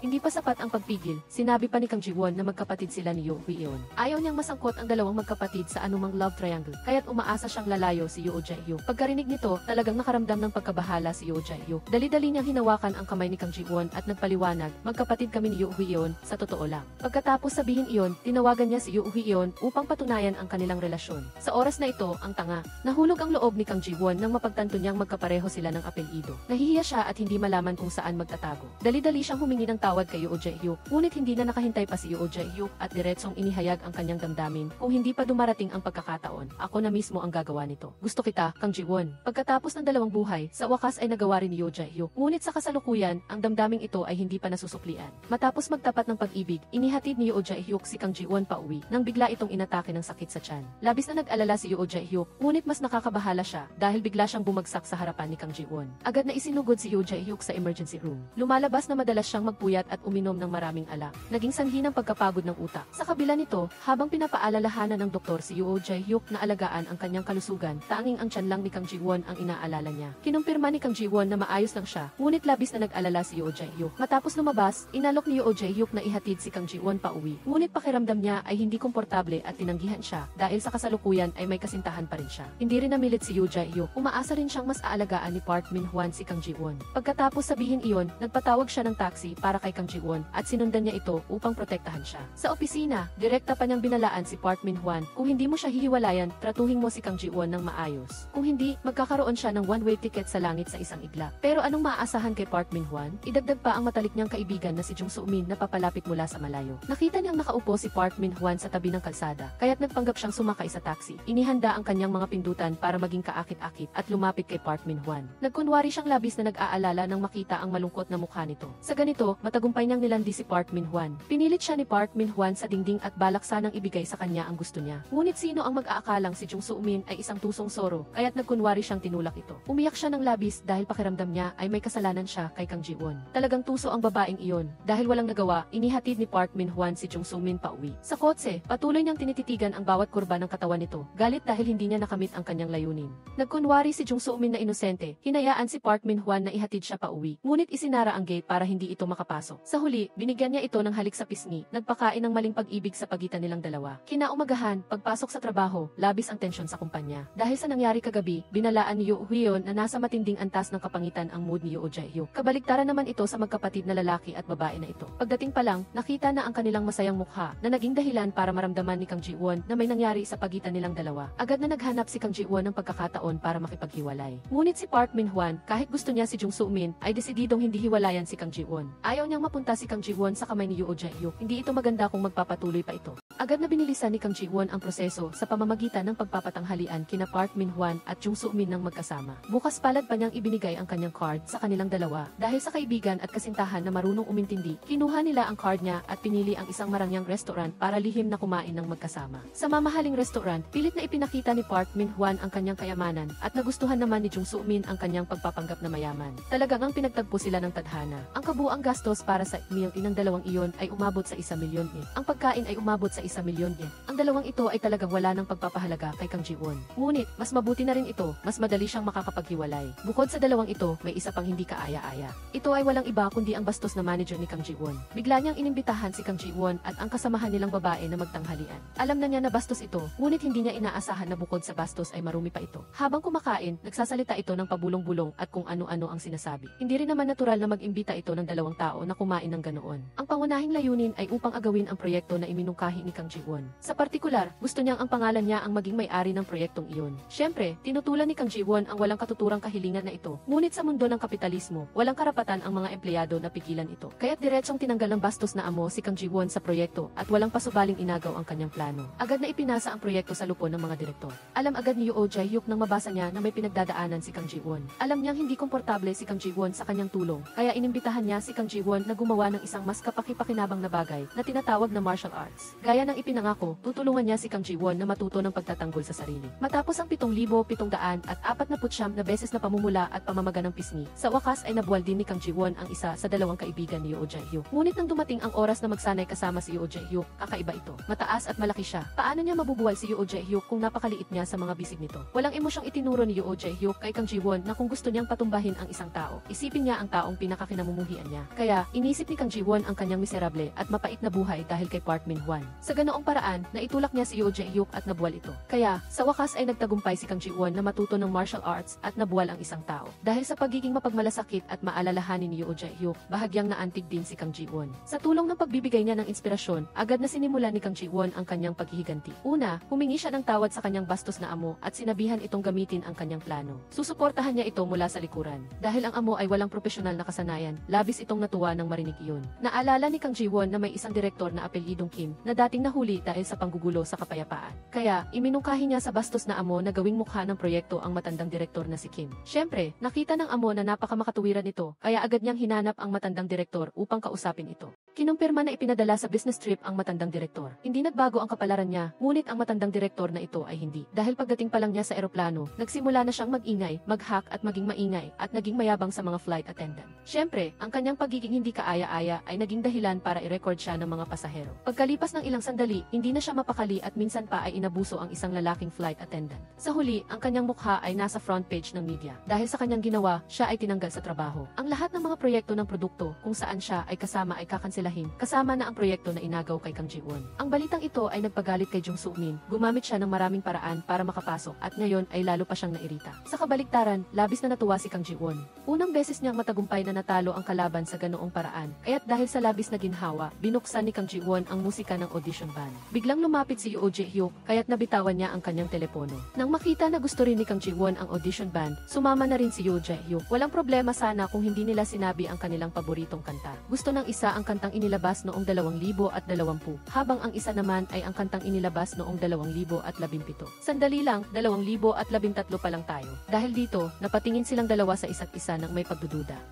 Hindi pa sapat ang pagpigil. Sinabi pa ni Kang Jiwon na magkapatid sila ni Yoo Hwi-yeon. Ayaw niyang masangkot ang dalawang magkapatid sa anumang love triangle, kaya't umaasa siyang lalayo si Yoo Jae-hyuk. Pagkarinig nito, talagang nakaramdam ng pagkabahala si Yoo Jae-hyuk. Dali-dali niyang hinawakan ang kamay ni Kang Jiwon at nagpaliwanag, magkapatid kami ni Yoo Hwi-yeon, sa totoo lang. Pagkatapos sabihin iyon, tinawagan niya si Yoo Hwi-yeon upang patunayan ang kanilang relasyon. Sa oras na ito, ang tanga, nahulog ang loob ni Kang Jiwon nang mapagtanto niyang magkapareho sila ng apelyido. Nahihiya siya at hindi malaman kung saan magtatago. Dali-dali siyang humingi ng tawad kay Yoo Jae-hyuk, ngunit hindi na nakahintay pa si Yoo Jae-hyuk at diretsong inihayag ang kanyang damdamin. Kung hindi pa dumarating ang pagkakataon, ako na mismo ang gagawa nito. Gusto kita, Kang Jiwon. Pagkatapos ng dalawang buhay, sa wakas ay nagawa rin ni Yoo Jae-hyuk. Ngunit sa kasalukuyan, ang damdaming ito ay hindi pa nasusuklian. Matapos magtapat ng pag-ibig, inihatid ni Yoo Jae-hyuk si Kang Jiwon pauwi nang bigla itong inatake ng sakit sa tiyan. Labis na nag-alala si Yoo Jae-hyuk, ngunit mas nakakabahala siya dahil bigla siyang bumagsak sa harapan ni Kang Jiwon. Agad na isinugod si Yoo Jae-hyuk sa emergency room. Lumalabas na madalas siyang magpuyat at uminom ng maraming alak. Naging sanhi ng pagkapagod ng utak. Sa kabila nito, habang pinapaalalahanan ng doktor si Yoo Jae-hyuk na alagaan ang kanyang kalusugan, tanging ang tiyan lang ni Kang Jiwon ang inaalala niya. Kinumpirma ni Kang Jiwon na maayos lang siya, ngunit labis na nag-alala si Yoo Jae-hyuk. Matapos lumabas, inalok ni Yoo Jae-hyuk na ihatid si Kang Jiwon pauwi. Ngunit pakiramdam niya ay hindi komportable at tinanggihan siya dahil sa kasalukuyan ay may kasintahan pa rin siya. Hindi rin namilit si Yoo Jae-hyuk. Umaasa rin siyang mas aalagaan ni Park Min-hwan si Kang Jiwon. Pagkatapos sabihin iyon, nagpatawag siya ng taxi para kay Kang Jiwon at sinundan niya ito upang protektahan siya. Sa opisina, direkta pa niyang binalaan si Park Min-hwan, kung hindi mo siya hihiwalayan, tratuhin mo si Kang Jiwon ng maayos. Kung hindi, magkakaroon siya ng one-way ticket sa langit sa isang iglap. Pero anong maaasahan kay Park Min-hwan? Idagdag pa ang matalik niyang kaibigan na si Jung Soo-min na papalapit mula sa malayo. Nakita niyang nakaupo si Park Min-hwan sa tabi ng kalsada, kaya't nagpanggap siyang sumakay sa taxi. Inihanda ang kanyang mga pindutan para maging kaakit-akit at lumapit kay Park Min-hwan. Nagkunwari siyang labis na nag-aalala nang makita ang malungkot na mukha nito. Sa ganito, matagumpay niyang nilandi si Park Min-hwan. Pinilit siya ni Park Min-hwan sa dingding at balak sanang ibigay sa kanya ang gusto niya. Ngunit sino ang mag-aakalang si Jung Soo-min ay isang tusong soro, kaya't nagkunwari siyang tinulak ito. Umiyak siya ng labis dahil pakiramdam niya ay may kasalanan siya kay Kang Jiwon. Talagang tuso ang babaeng iyon. Dahil walang nagawa, inihatid ni Park Min-hwan si Jung Soo-min pauwi. Sa kotse, patuloy niyang tinititigan ang bawat kurba ng katawan nito. Galit dahil hindi niya nakamit ang kanyang layunin. Nagkunwari si Jung Soo-min na inosente. Hinayaan si Park Min-hwan na ihatid siya pauwi. Ngunit isinara ang gate para hindi ito makapasok. Sa huli, binigyan niya ito ng halik sa pisngi, nagpakain ng maling pag-ibig sa pagitan nilang dalawa. Kinaumagahan, pagpasok sa trabaho, labis ang tensyon sa kumpanya. Dahil sa nangyari kagabi, binalaan ni Yoo Hwi-yeon na nasa matinding antas ng kapangitan ang mood ni Yoo Jae-hyuk. Kabaligtaran naman ito sa magkapatid na lalaki at babae na ito. Pagdating pa lang, nakita na ang kanilang masayang mukha na naging dahilan para maramdaman ni Kang Jiwon na may nangyari sa pagitan nilang dalawa. Agad na naghanap si Kang Jiwon ng pagkakataon para makipaghiwalay. Ngunit si Park Min-hwan, kahit gusto niya si Jung Soo-min, ay desididong hindi hiwalayan si Kang Jiwon. Ayaw niyang mapunta si Kang Jiwon sa kamay ni Yoo Jae-hyuk. Hindi ito maganda kung magpapatuloy pa ito. Agad na binilisan ni Kang Jiwon ang proseso sa pamamagitan ng pagpapatanghalian kina Park Min-hwan at Jung Soo-min ng magkasama. Bukas palad pa niyang ibinigay ang kanyang card sa kanilang dalawa. Dahil sa kaibigan at kasintahan na marunong umintindi, kinuha nila ang card niya at pinili ang isang marangyang restaurant para lihim na kumain ng magkasama. Sa mamahaling restaurant, pilit na ipinakita ni Park Min-hwan ang kanyang kayamanan at nagustuhan naman ni Jung Soo-min ang kanyang pagpapanggap na mayaman. Talagang ang pinagtagpo sila ng tadhana. Ang kabuang gastos para sa meal ng dalawang iyon ay umabot sa 1,000,000 yen. Ang pagkain ay umabot sa 1,000,000 yen. Ang dalawang ito ay talagang wala ng pagpapahalaga kay Kang Jiwon. Ngunit, mas mabuti na rin ito, mas madali siyang makakapaghiwalay. Bukod sa dalawang ito, may isa pang hindi kaaya-aya. Ito ay walang iba kundi ang bastos na manager ni Kang Jiwon. Bigla niyang inimbitahan si Kang Jiwon at ang kasamahan nilang babae na magtanghalian. Alam na niya na bastos ito, ngunit hindi niya inaasahan na bukod sa bastos ay marumi pa ito. Habang kumakain, nagsasalita ito ng pabulong-bulong at kung ano-ano ang sinasabi. Hindi rin naman natural na mag-imbita ito ng dalawang tao na kumain ng ganoon. Ang pangunahing layunin ay upang agawin ang proyekto na iminungkahi ni Kang Kang Ji-won. Sa partikular, gusto niyang ang pangalan niya ang maging may-ari ng proyektong iyon. Siyempre, tinutulan ni Kang Ji-won ang walang katuturang kahilingan na ito. Ngunit sa mundo ng kapitalismo, walang karapatan ang mga empleyado na pigilan ito. Kaya't diretsong tinanggal ng bastos na amo si Kang Ji-won sa proyekto at walang pasubaling inagaw ang kanyang plano. Agad na ipinasa ang proyekto sa lupon ng mga direktor. Alam agad ni Yoo Jae-hyuk nang mabasa niya na may pinagdadaanan si Kang Ji-won. Alam niyang hindi komportable si Kang Ji-won sa kanyang tulong, kaya inimbitahan niya si Kang Ji-won na gumawa ng isang mas kapaki-pakinabang na bagay na tinatawag na martial arts. Gaya ng ipinangako, tutulungan niya si Kang Ji-won na matuto ng pagtatanggol sa sarili. Matapos ang 7,749 na beses na pamumula at pamamaga ng pisngi, sa wakas ay nabuwal din ni Kang Ji-won ang isa sa dalawang kaibigan ni Yoo Jae-hyuk. Ngunit nang dumating ang oras na magsanay kasama si Yoo Jae-hyuk, kakaiba ito. Mataas at malaki siya. Paano niya mabubuwal si Yoo Jae-hyuk kung napakaliit niya sa mga bisig nito? Walang emosyong itinuro ni Yoo Jae-hyuk kay Kang Ji-won na kung gusto niyang patumbahin ang isang tao, isipin niya ang taong pinakakinamumuhian niya. Kaya, inisip ni Kang Ji-won ang kanyang miserable at mapait na buhay dahil kay Park Min-hwan. Sa ganoong paraan, naitulak niya si Yoo Jae-hyuk at nabuwal ito. Kaya, sa wakas ay nagtagumpay si Kang Ji-won na matuto ng martial arts at nabuwal ang isang tao. Dahil sa pagiging mapagmalasakit at maalalahanin ni Yoo Jae-hyuk, bahagyang naantig din si Kang Ji-won. Sa tulong ng pagbibigay niya ng inspirasyon, agad na sinimula ni Kang Ji-won ang kanyang paghihiganti. Una, humingi siya ng tawad sa kanyang bastos na amo at sinabihan itong gamitin ang kanyang plano. Susuportahan niya ito mula sa likuran. Dahil ang amo ay walang profesional na kasanayan, labis itong natuwa nang marinig iyon. Naalala ni Kang Ji-won na may isang direktor na apelyidong Kim na dating nahuli dahil sa panggugulo sa kapayapaan. Kaya, iminungkahi niya sa bastos na amo na gawing mukha ng proyekto ang matandang direktor na si Kim. Siyempre, nakita ng amo na napakamakatuwiran ito, kaya agad niyang hinanap ang matandang direktor upang kausapin ito. Kinumpirma na ipinadala sa business trip ang matandang direktor. Hindi nagbago ang kapalaran niya, ngunit ang matandang direktor na ito ay hindi. Dahil pagdating pa lang niya sa eroplano, nagsimula na siyang mag-ingay, mag-hack at maging maingay at naging mayabang sa mga flight attendant. Siyempre, ang kanyang pagiging hindi kaaya-aya ay naging dahilan para i-record siya ng mga pasahero. Pagkalipas ng ilang sandali, hindi na siya mapakali at minsan pa ay inabuso ang isang lalaking flight attendant. Sa huli, ang kanyang mukha ay nasa front page ng media. Dahil sa kanyang ginawa, siya ay tinanggal sa trabaho. Ang lahat ng mga proyekto ng produkto kung saan siya ay kasama ay kakansilahin, kasama na ang proyekto na inagaw kay Kang Ji-won. Ang balitang ito ay nagpagalit kay Jung Soo-min, gumamit siya ng maraming paraan para makapasok at ngayon ay lalo pa siyang nairita. Sa kabaliktaran, labis na natuwa si Kang Ji-won. Unang beses niyang matagumpay na natalo ang kalaban sa ganoong paraan, kaya't dahil sa labis na ginhawa, binuksan ni Kang Ji-won ang musika ng audition band. Biglang lumapit si Yoo Jae-hyuk, kaya't nabitawan niya ang kanyang telepono. Nang makita na gusto rin ni Kang Ji-won ang audition band, sumama na rin si Yoo Jae-hyuk. Walang problema sana kung hindi nila sinabi ang kanilang paboritong kanta. Gusto ng isa ang kantang inilabas noong 2020, habang ang isa naman ay ang kantang inilabas noong 2017. Sandali lang, 2013 pa lang tayo. Dahil dito, napatingin silang dalawa sa isa't isa ng may pagdududa.